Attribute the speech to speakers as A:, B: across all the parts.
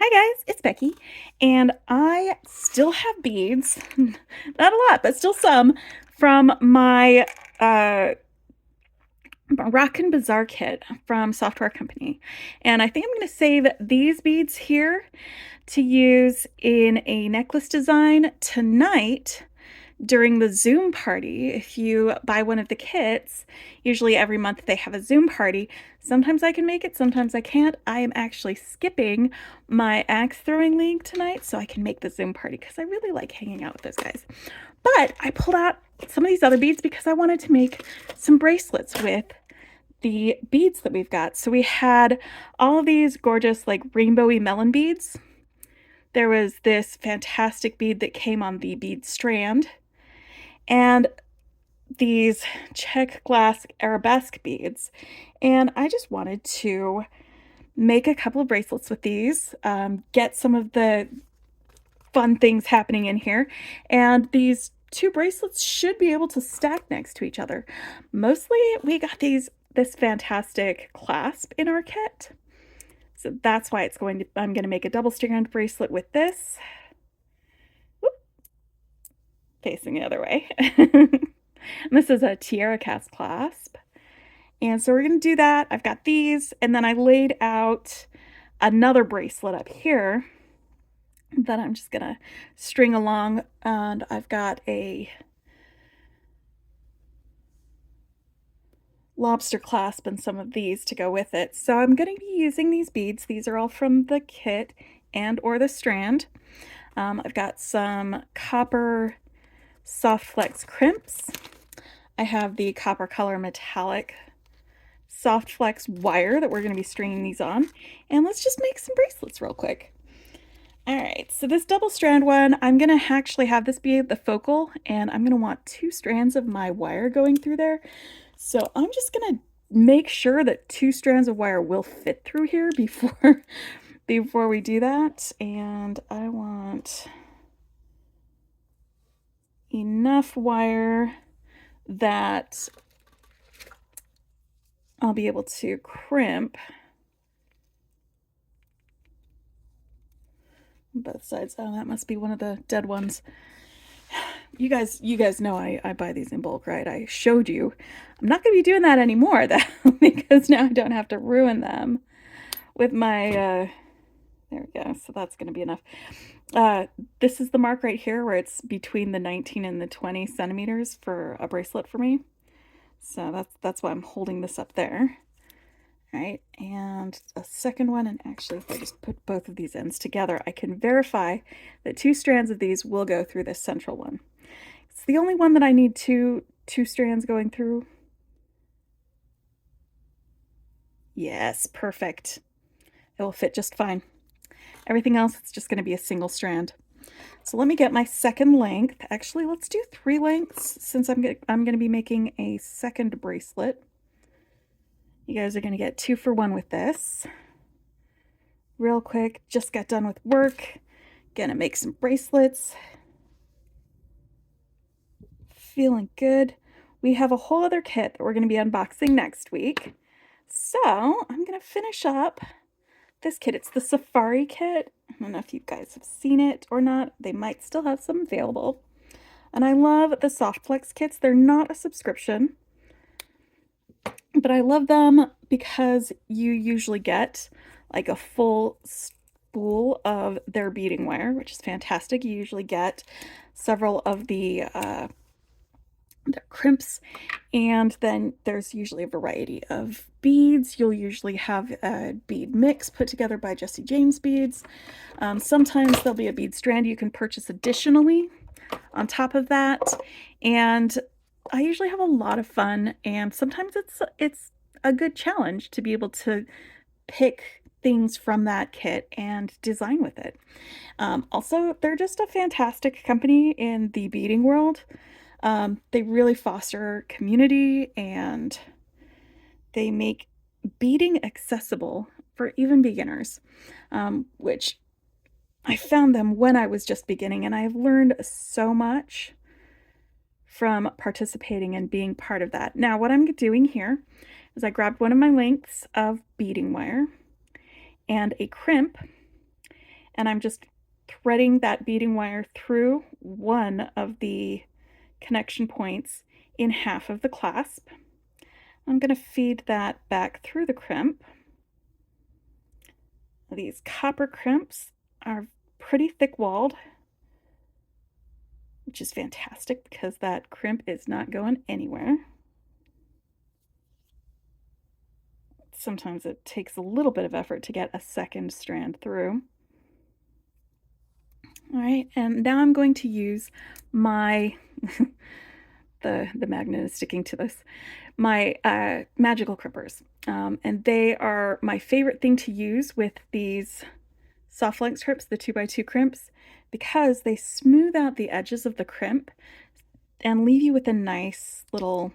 A: Hi guys, it's Becky, and I still have beads, not a lot, but still some, from my Moroccan Bazaar kit from Software Company. And I think I'm going to save these beads here to use in a necklace design tonight during the Zoom party. If you buy one of the kits, usually every month they have a Zoom party. Sometimes I can make it, sometimes I can't. I am actually skipping my axe throwing league tonight so I can make the Zoom party because I really like hanging out with those guys. But I pulled out some of these other beads because I wanted to make some bracelets with the beads that we've got. So we had all of these gorgeous like rainbowy melon beads. There was this fantastic bead that came on the bead strand, and these check glass arabesque beads. And I just wanted to make a couple of bracelets with these, get some of the fun things happening in here. And these two bracelets should be able to stack next to each other. Mostly we got this fantastic clasp in our kit. So that's why I'm going to make a double strand bracelet with this. Whoop, facing the other way. And this is a tierracast clasp. And so we're going to do that. I've got these, and then I laid out another bracelet up here that I'm just going to string along, and I've got a lobster clasp and some of these to go with it. So I'm going to be using these beads. These are all from the kit and or the strand. I've got some copper Softflex crimps. I have the copper color metallic Softflex wire that we're going to be stringing these on. And let's just make some bracelets real quick. All right, so this double strand one, I'm going to actually have this be the focal, and I'm going to want 2 strands of my wire going through there. So I'm just going to make sure that 2 strands of wire will fit through here before we do that. And I want enough wire that I'll be able to crimp both sides. Oh, that must be one of the dead ones. You guys know I buy these in bulk, right? I showed you. I'm not going to be doing that anymore, though, because now I don't have to ruin them with my, there we go. So that's going to be enough. This is the mark right here where it's between the 19 and the 20 centimeters for a bracelet for me. So that's why I'm holding this up there. All right, and a second one, and actually if I just put both of these ends together, I can verify that 2 strands of these will go through this central one. It's the only one that I need two strands going through. Yes, perfect. It will fit just fine. Everything else, it's just going to be a single strand. So let me get my second length. Actually, let's do 3 lengths since I'm going to be making a second bracelet. You guys are going to get 2 for 1 with this. Real quick, just got done with work. Gonna make some bracelets. Feeling good. We have a whole other kit that we're going to be unboxing next week. So I'm going to finish up this kit. It's the Safari kit. I don't know if you guys have seen it or not. They might still have some available. And I love the Softflex kits. They're not a subscription, but I love them because you usually get like a full spool of their beading wire, which is fantastic. You usually get several of the crimps, and then there's usually a variety of beads. You'll usually have a bead mix put together by Jesse James Beads. Sometimes there'll be a bead strand you can purchase additionally on top of that, and I usually have a lot of fun, and sometimes it's a good challenge to be able to pick things from that kit and design with it. Also, they're just a fantastic company in the beading world. They really foster community, and they make beading accessible for even beginners, which I found them when I was just beginning, and I've learned so much from participating and being part of that. Now, what I'm doing here is I grabbed one of my lengths of beading wire and a crimp, and I'm just threading that beading wire through one of the connection points in half of the clasp. I'm going to feed that back through the crimp. These copper crimps are pretty thick-walled, which is fantastic because that crimp is not going anywhere. Sometimes it takes a little bit of effort to get a second strand through. All right, and now I'm going to use my the magnet is sticking to this, my magical crimpers, and they are my favorite thing to use with these Softflex crimps, the 2x2 crimps, because they smooth out the edges of the crimp and leave you with a nice little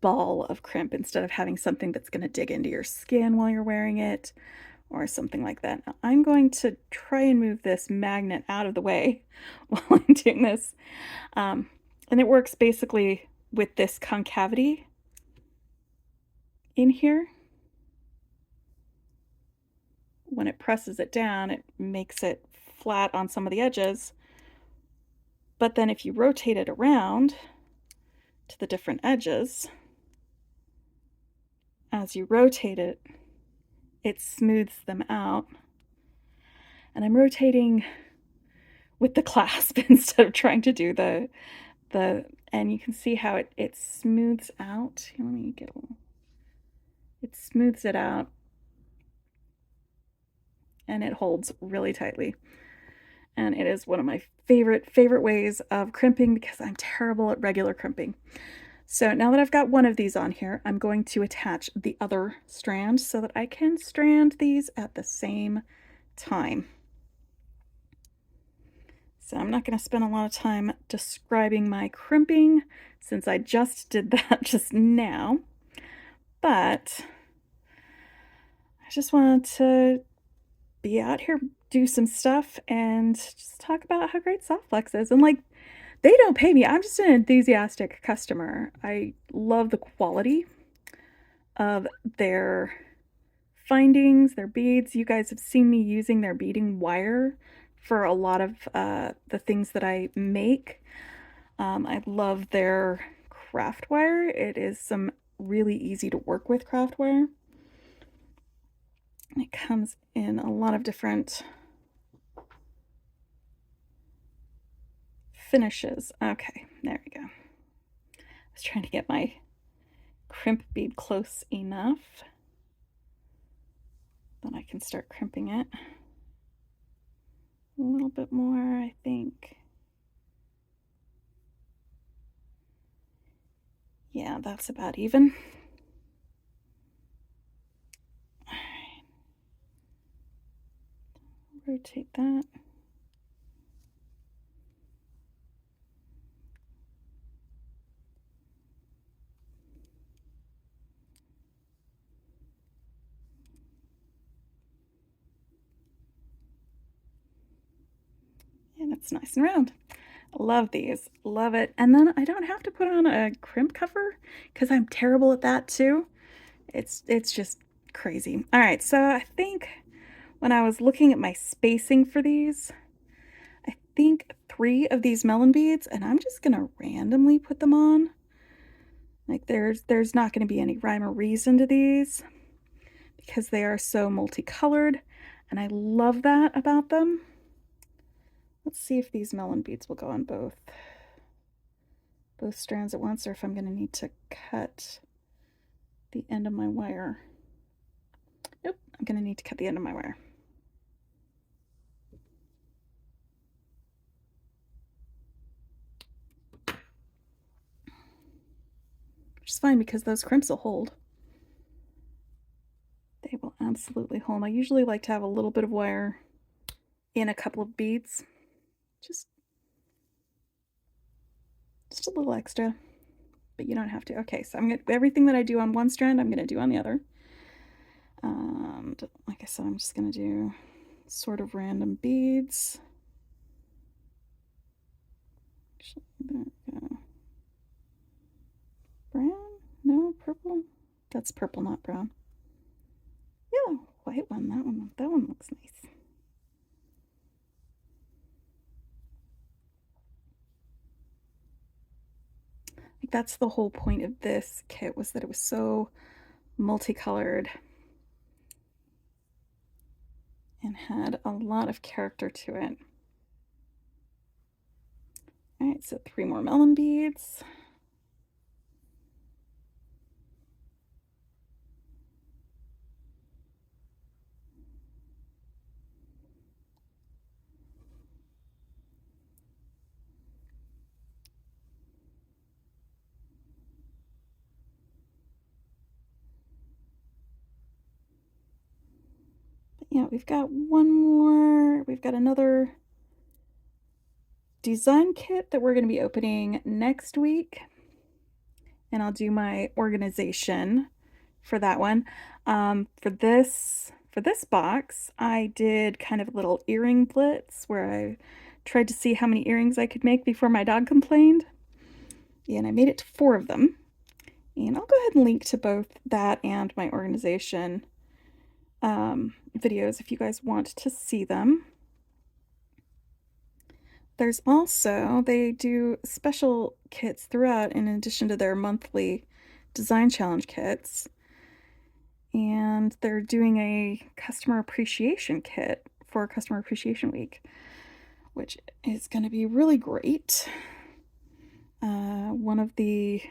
A: ball of crimp instead of having something that's going to dig into your skin while you're wearing it or something like that. Now, I'm going to try and move this magnet out of the way while I'm doing this. And it works basically with this concavity in here. When it presses it down, it makes it flat on some of the edges. But then if you rotate it around to the different edges, as you rotate it, it smooths them out. And I'm rotating with the clasp instead of trying to do the and you can see how it smooths out. Let me get a little, it smooths it out and it holds really tightly. And it is one of my favorite ways of crimping because I'm terrible at regular crimping. So now that I've got one of these on here, I'm going to attach the other strand so that I can strand these at the same time. So I'm not going to spend a lot of time describing my crimping since I just did that just now, but I just wanted to be out here, do some stuff, and just talk about how great Softflex is. And like, they don't pay me. I'm just an enthusiastic customer. I love the quality of their findings, their beads. You guys have seen me using their beading wire for a lot of the things that I make. I love their craft wire. It is some really easy to work with craft wire. And it comes in a lot of different finishes. Okay, there we go. I was trying to get my crimp bead close enough that I can start crimping it. A little bit more, I think. Yeah, that's about even. All right. Rotate that. And it's nice and round. Love these, love it. And then I don't have to put on a crimp cover because I'm terrible at that too. It's just crazy. All right, so I think when I was looking at my spacing for these, I think 3 of these melon beads, and I'm just gonna randomly put them on. Like there's not gonna be any rhyme or reason to these because they are so multicolored, and I love that about them. Let's see if these melon beads will go on both strands at once, or if I'm going to need to cut the end of my wire. Nope, I'm going to need to cut the end of my wire. Which is fine because those crimps will hold. They will absolutely hold. I usually like to have a little bit of wire in a couple of beads. Just a little extra, but you don't have to. Okay, so I'm gonna, everything that I do on one strand, I'm gonna do on the other. And like I said, I'm just gonna do sort of random beads. There we go. Brown? No, purple? That's purple, not brown. Yeah, white one. That one looks nice. That's the whole point of this kit, was that it was so multicolored and had a lot of character to it. All right, so 3 more melon beads. But yeah, we've got one more. We've got another design kit that we're going to be opening next week, and I'll do my organization for that one. For this box, I did kind of a little earring blitz where I tried to see how many earrings I could make before my dog complained, and I made it to 4 of them. And I'll go ahead and link to both that and my organization videos if you guys want to see them. There's also, they do special kits throughout in addition to their monthly design challenge kits. And they're doing a customer appreciation kit for Customer Appreciation Week, which is going to be really great. One of the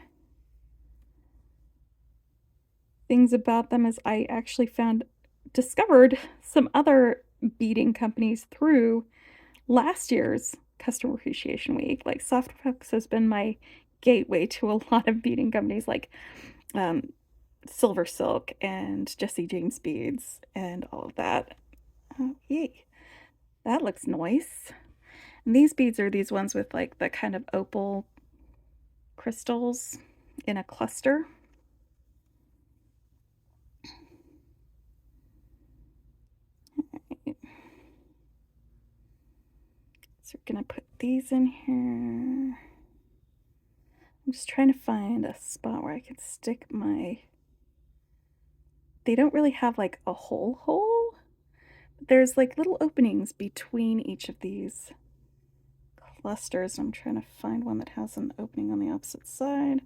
A: things about them is I actually discovered some other beading companies through last year's Customer Appreciation Week. Like Softflex has been my gateway to a lot of beading companies like Silver Silk and Jesse James Beads and all of that. Oh, yay. That looks nice. And these beads are these ones with like the kind of opal crystals in a cluster. Right. So we're going to put these in here. I'm just trying to find a spot where I can stick my... They don't really have like a hole, but there's like little openings between each of these clusters. I'm trying to find one that has an opening on the opposite side.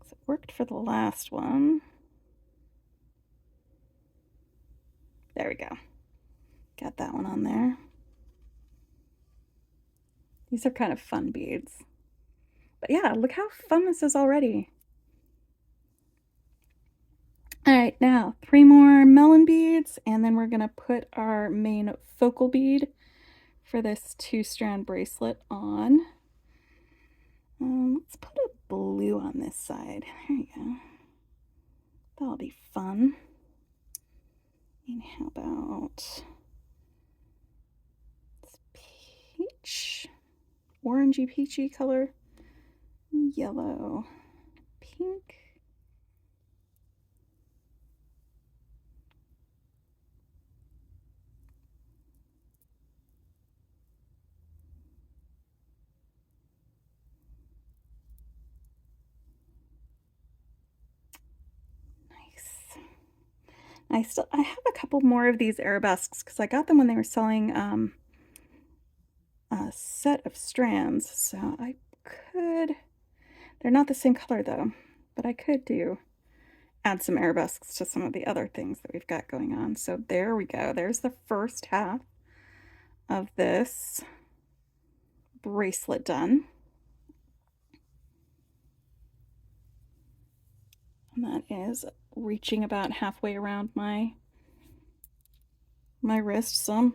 A: So it worked for the last one. There we go. Got that one on there. These are kind of fun beads. But yeah, look how fun this is already. All right, now 3 more melon beads, and then we're going to put our main focal bead for this 2-strand bracelet on. Let's put a blue on this side. There you go. That'll be fun. And how about this peach, orangey peachy color, yellow, pink. I have a couple more of these arabesques because I got them when they were selling a set of strands. So I could, they're not the same color though, but I could add some arabesques to some of the other things that we've got going on. So there we go. There's the first half of this bracelet done. And that is reaching about halfway around my wrist. So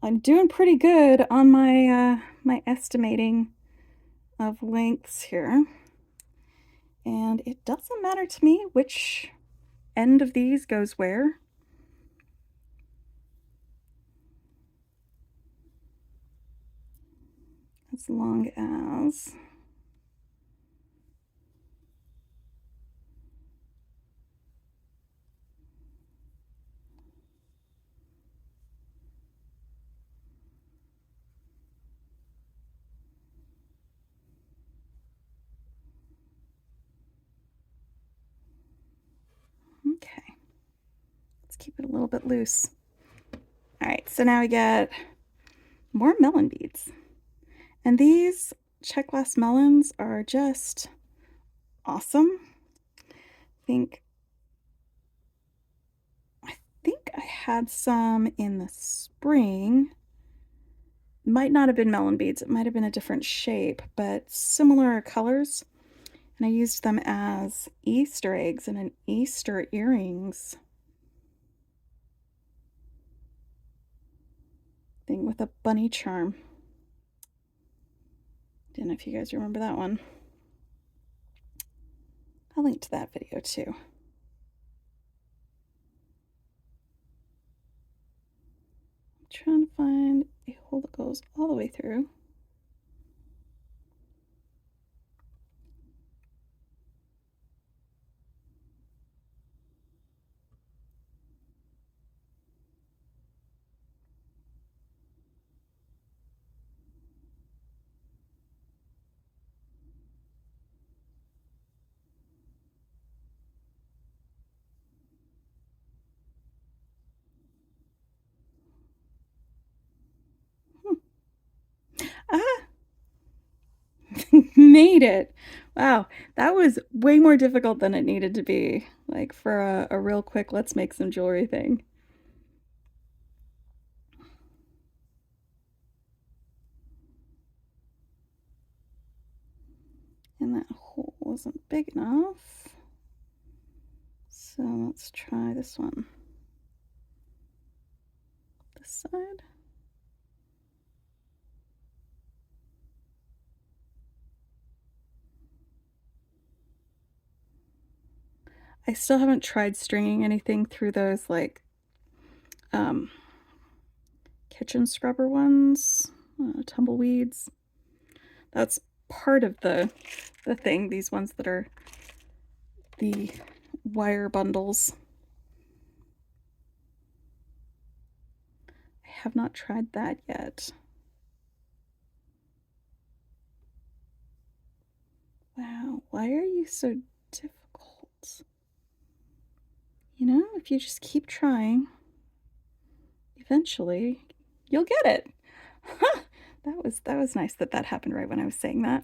A: I'm doing pretty good on my my estimating of lengths here. And it doesn't matter to me which end of these goes where. As long as okay. Let's keep it a little bit loose. All right, so now we get more melon beads. And these check glass melons are just awesome. I think I had some in the spring. Might not have been melon beads, it might have been a different shape, but similar colors. And I used them as Easter eggs and an Easter earrings thing with a bunny charm. Don't know if you guys remember that one. I'll link to that video too. I'm trying to find a hole that goes all the way through. Ah! Made it! Wow, that was way more difficult than it needed to be. Like for a real quick, let's make some jewelry thing. And that hole wasn't big enough. So let's try this one. This side. I still haven't tried stringing anything through those like kitchen scrubber ones, tumbleweeds. That's part of the thing, these ones that are the wire bundles. I have not tried that yet. Wow, why are you so difficult? You know, if you just keep trying, eventually you'll get it. That was nice that happened right when I was saying that.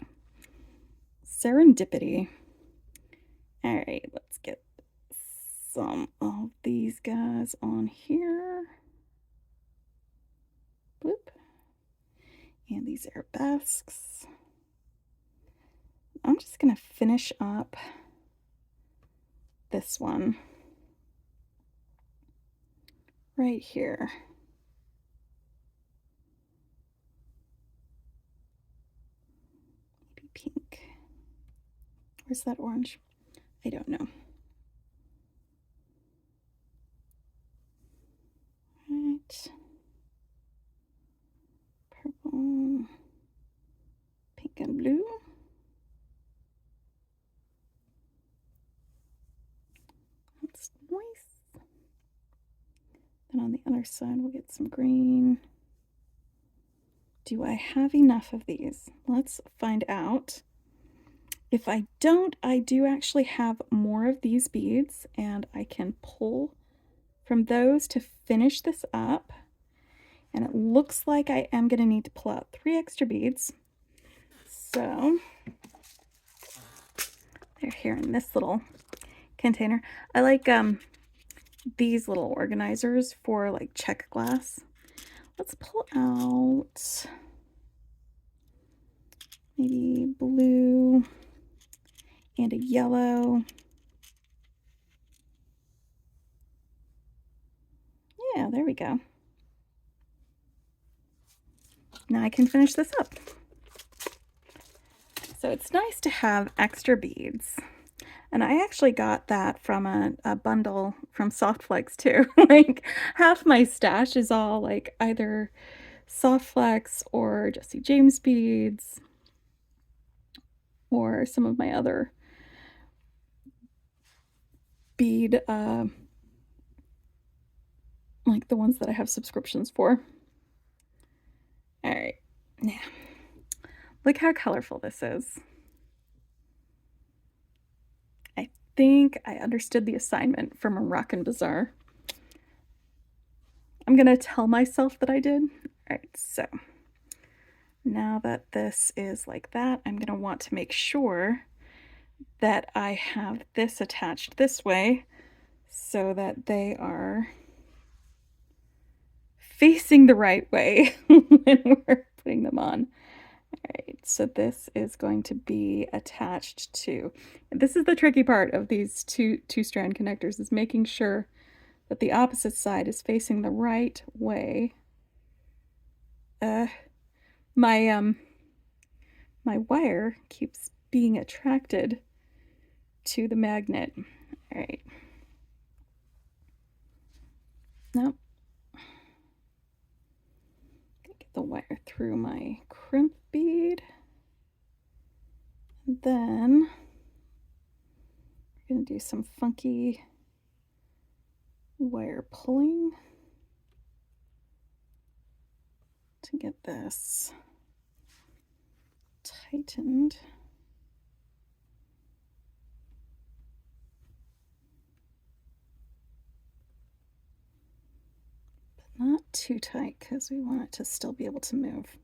A: Serendipity. All right, let's get some of these guys on here. Bloop. And these arabesques. I'm just gonna finish up this one right here. Maybe pink. Where's that orange? I don't know. Right. Purple, pink and blue. That's nice. Then on the other side, we'll get some green. Do I have enough of these? Let's find out. If I don't, I do actually have more of these beads, and I can pull from those to finish this up. And it looks like I am going to need to pull out 3 extra beads. So they're here in this little container. I like these little organizers for like check glass. Let's pull out maybe blue and a yellow. Yeah, there we go. Now I can finish this up. So it's nice to have extra beads. And I actually got that from a bundle from Softflex too. Like half my stash is all like either Softflex or Jesse James beads or some of my other bead, like the ones that I have subscriptions for. All right, now look how colorful this is. I think I understood the assignment from Moroccan Bazaar. I'm gonna tell myself that I did. All right, so Now that this is like that, I'm going to want to make sure that I have this attached this way so that they are facing the right way when we're putting them on. All right, so this is going to be attached to, and this is the tricky part of these two strand connectors, is making sure that the opposite side is facing the right way. My wire keeps being attracted to the magnet. All right. Nope. Get the wire through my crimp bead. And then we're going to do some funky wire pulling to get this tightened. But not too tight because we want it to still be able to move.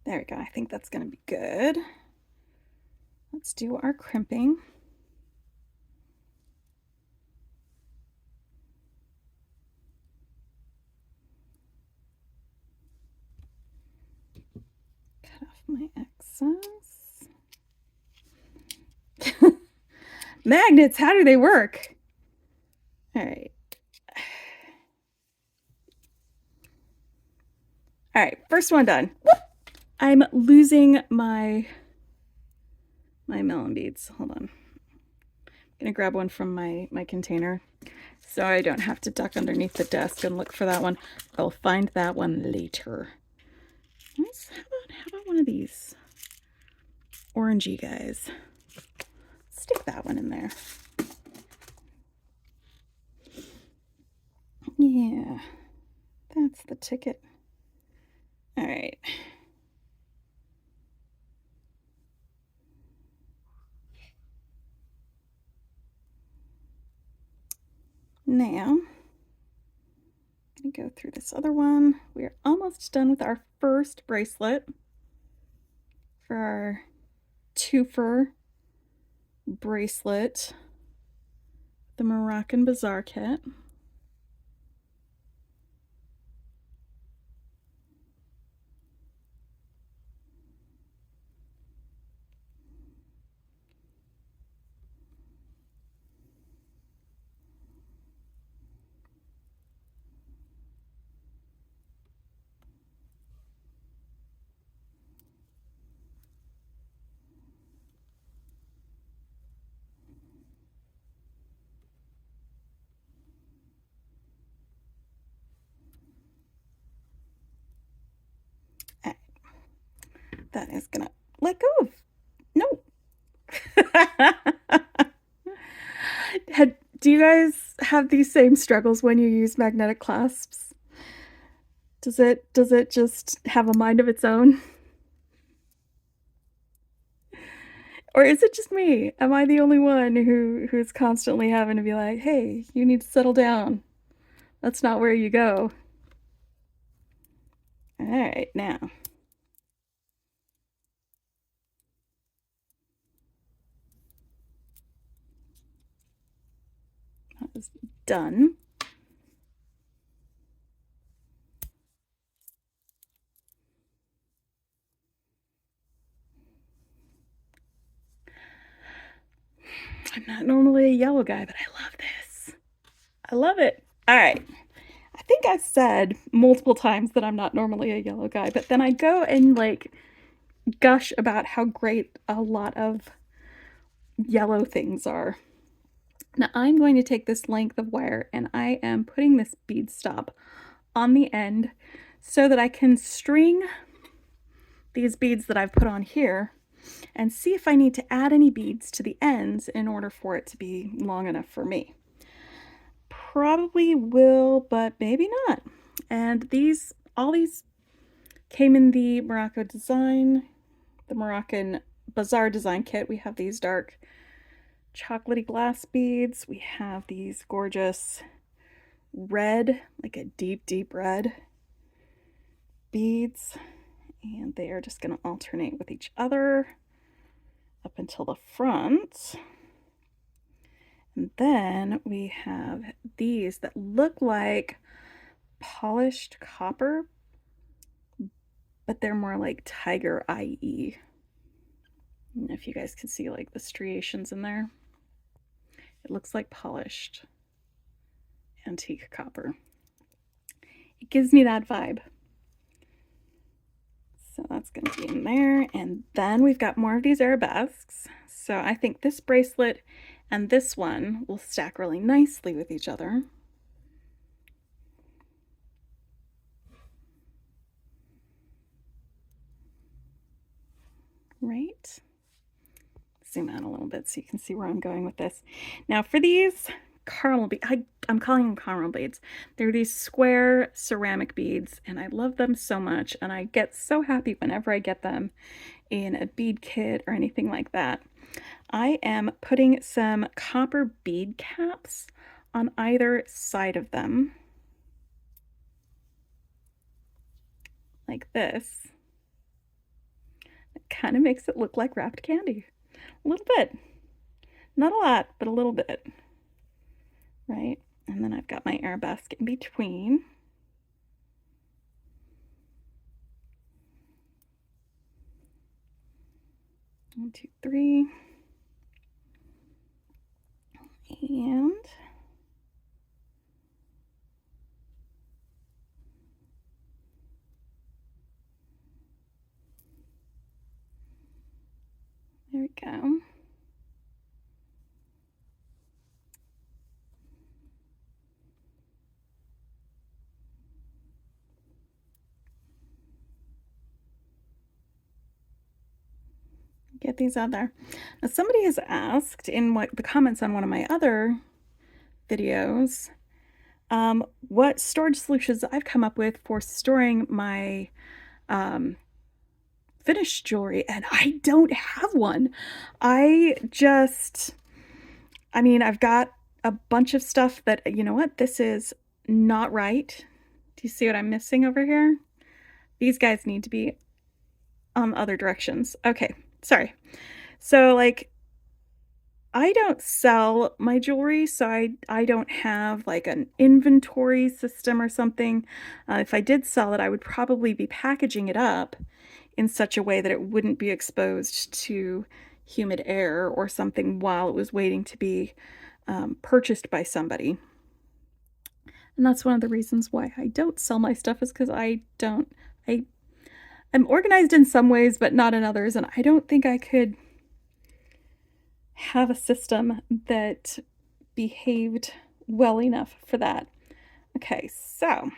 A: There we go. I think that's going to be good. Let's do our crimping. Cut off my excess. Magnets, how do they work? All right. All right, first one done. I'm losing my melon beads. Hold on. I'm gonna grab one from my container so I don't have to duck underneath the desk and look for that one. I'll find that one later. How about one of these orangey guys? Stick that one in there. Yeah, that's the ticket. All right. Now, I'm going to go through this other one. We're almost done with our first bracelet for our twofer bracelet, the Moroccan Bazaar kit. That is gonna let go of. No. Do you guys have these same struggles when you use magnetic clasps? Does it just have a mind of its own? Or is it just me? Am I the only one who's constantly having to be like, hey, you need to settle down. That's not where you go. All right, now. That is done. I'm not normally a yellow guy, but I love this. I love it. All right. I think I've said multiple times that I'm not normally a yellow guy, but then I go and like gush about how great a lot of yellow things are. Now I'm going to take this length of wire and I am putting this bead stop on the end so that I can string these beads that I've put on here and see if I need to add any beads to the ends in order for it to be long enough for me. Probably will, but maybe not. And all these came in the Moroccan Bazaar design kit. We have these dark chocolatey glass beads. We have these gorgeous red, like a deep, deep red beads, and they are just going to alternate with each other up until the front. And then we have these that look like polished copper, but they're more like tiger eye-y. I don't know if you guys can see like the striations in there. It looks like polished antique copper. It gives me that vibe. So that's going to be in there. And then we've got more of these arabesques. So I think this bracelet and this one will stack really nicely with each other. Right? Zoom out a little bit so you can see where I'm going with this. Now for these caramel beads, I'm calling them caramel beads. They're these square ceramic beads, and I love them so much, and I get so happy whenever I get them in a bead kit or anything like that. I am putting some copper bead caps on either side of them, like this. It kind of makes it look like wrapped candy. A little bit. Not a lot, but a little bit. Right? And then I've got my arabesque in between. One, two, three. And there we go. Get these out there. Now somebody has asked in the comments on one of my other videos what storage solutions I've come up with for storing my finished jewelry, and I don't have one. I've got a bunch of stuff that, you know what, this is not right. Do you see what I'm missing over here? These guys need to be other directions. Okay, sorry. So like, I don't sell my jewelry, so I don't have like an inventory system or something. If I did sell it, I would probably be packaging it up in such a way that it wouldn't be exposed to humid air or something while it was waiting to be purchased by somebody. And that's one of the reasons why I don't sell my stuff, is because I'm organized in some ways, but not in others. And I don't think I could have a system that behaved well enough for that. Okay, so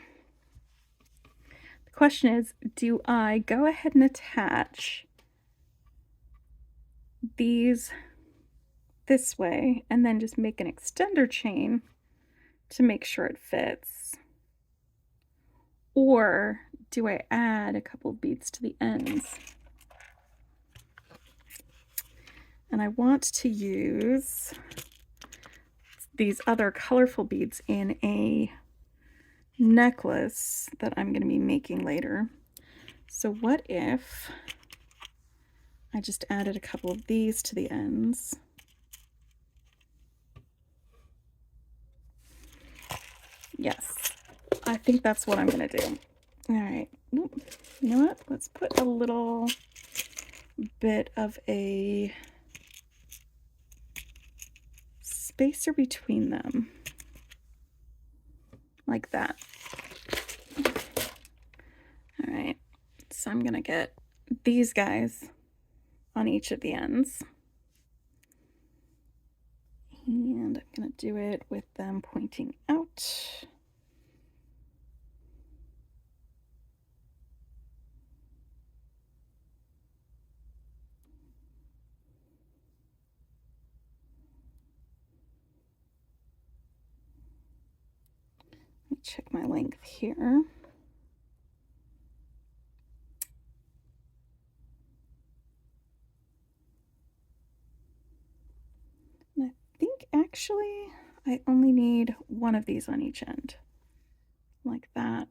A: the question is, do I go ahead and attach these this way and then just make an extender chain to make sure it fits? Or do I add a couple of beads to the ends? And I want to use these other colorful beads in a necklace that I'm going to be making later. So what if I just added a couple of these to the ends? Yes, I think that's what I'm going to do. All right, you know what? Let's put a little bit of a spacer between them, like that. All right, so I'm gonna get these guys on each of the ends, and I'm gonna do it with them pointing out. Let me check my length here. And I think actually I only need one of these on each end, like that.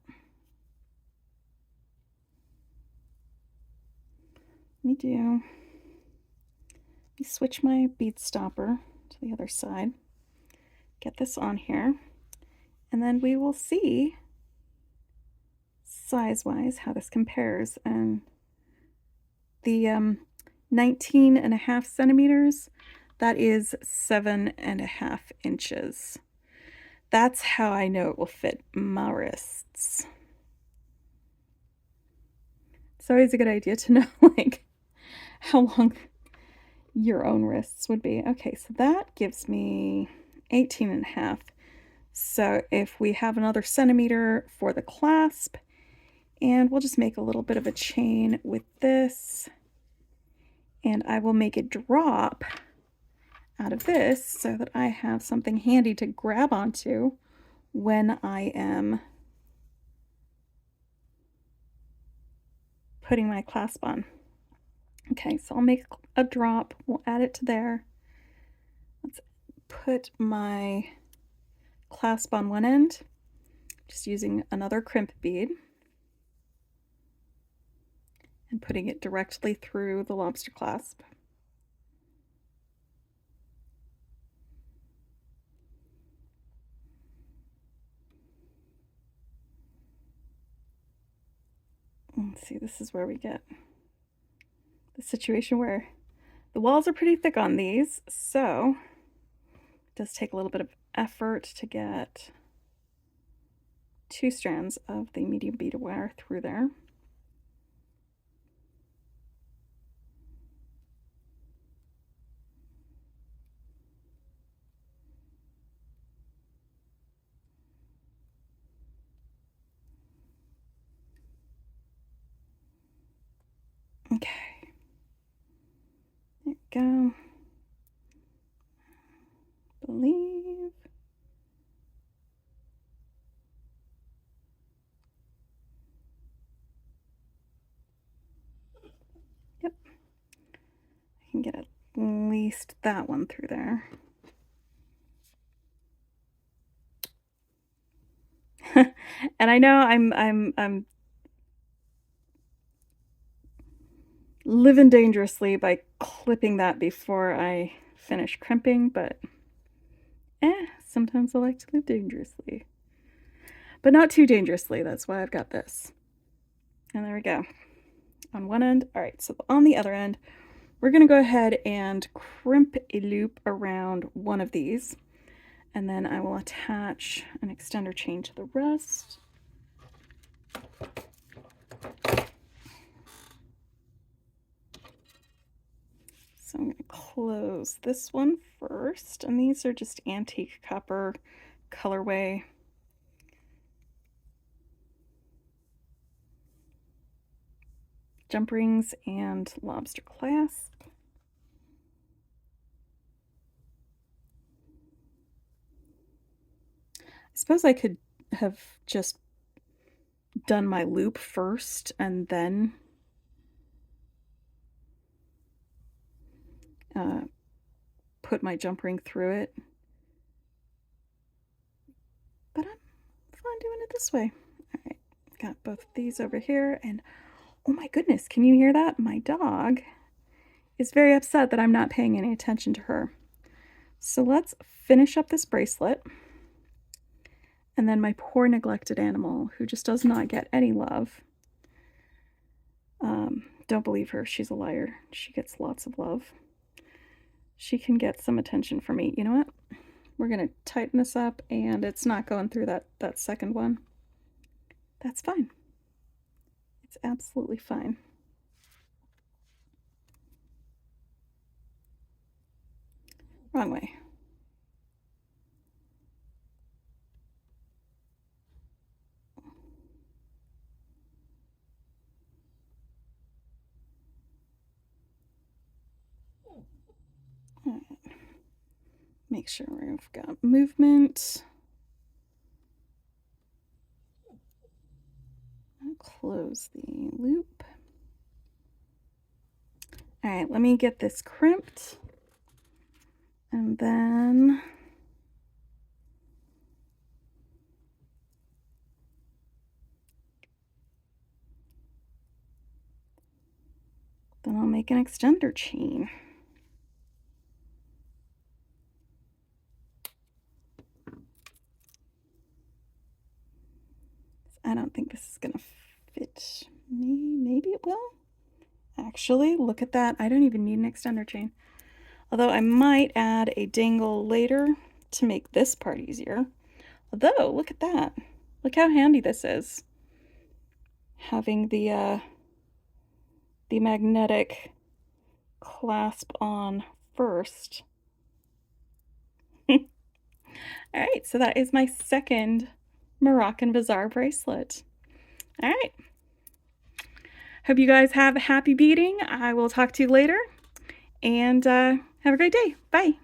A: let me switch my bead stopper to the other side, get this on here, and then we will see size-wise how this compares. And the 19.5 centimeters, that is 7.5 inches. That's how I know it will fit my wrists. It's always a good idea to know like how long your own wrists would be. Okay, so that gives me 18.5. So if we have another centimeter for the clasp, and we'll just make a little bit of a chain with this, and I will make it drop out of this so that I have something handy to grab onto when I am putting my clasp on. Okay, so I'll make a drop, we'll add it to there. Let's put my clasp on one end, just using another crimp bead and putting it directly through the lobster clasp. Let's see, this is where we get the situation where the walls are pretty thick on these, so it does take a little bit of effort to get 2 strands of the medium bead wire through there. Okay, there we go. Believe. Yep, I can get at least that one through there. And I know I'm living dangerously by clipping that before I finish crimping, but sometimes I like to live dangerously. But not too dangerously, that's why I've got this. And there we go. On one end. All right, so on the other end, we're gonna go ahead and crimp a loop around one of these, and then I will attach an extender chain to the rest. So I'm going to close this one first, and these are just antique copper colorway. Jump rings and lobster clasp. I suppose I could have just done my loop first and then put my jump ring through it, but I'm fine doing it this way. All right, got both of these over here, and oh my goodness, can you hear that? My dog is very upset that I'm not paying any attention to her. So let's finish up this bracelet. And then my poor neglected animal, who just does not get any love. Don't believe her. She's a liar. She gets lots of love. She can get some attention from me. You know what? We're going to tighten this up, and it's not going through that second one. That's fine. It's absolutely fine. Wrong way. All right. Make sure we've got movement. I'll close the loop. All right, let me get this crimped, and then And I'll make an extender chain. I don't think this is gonna fit me. Maybe it will. Actually, look at that. I don't even need an extender chain. Although I might add a dangle later to make this part easier. Although, look at that. Look how handy this is. Having the magnetic clasp on first. All right, so that is my second Moroccan Bazaar bracelet. All right. Hope you guys have a happy beading. I will talk to you later, and have a great day. Bye.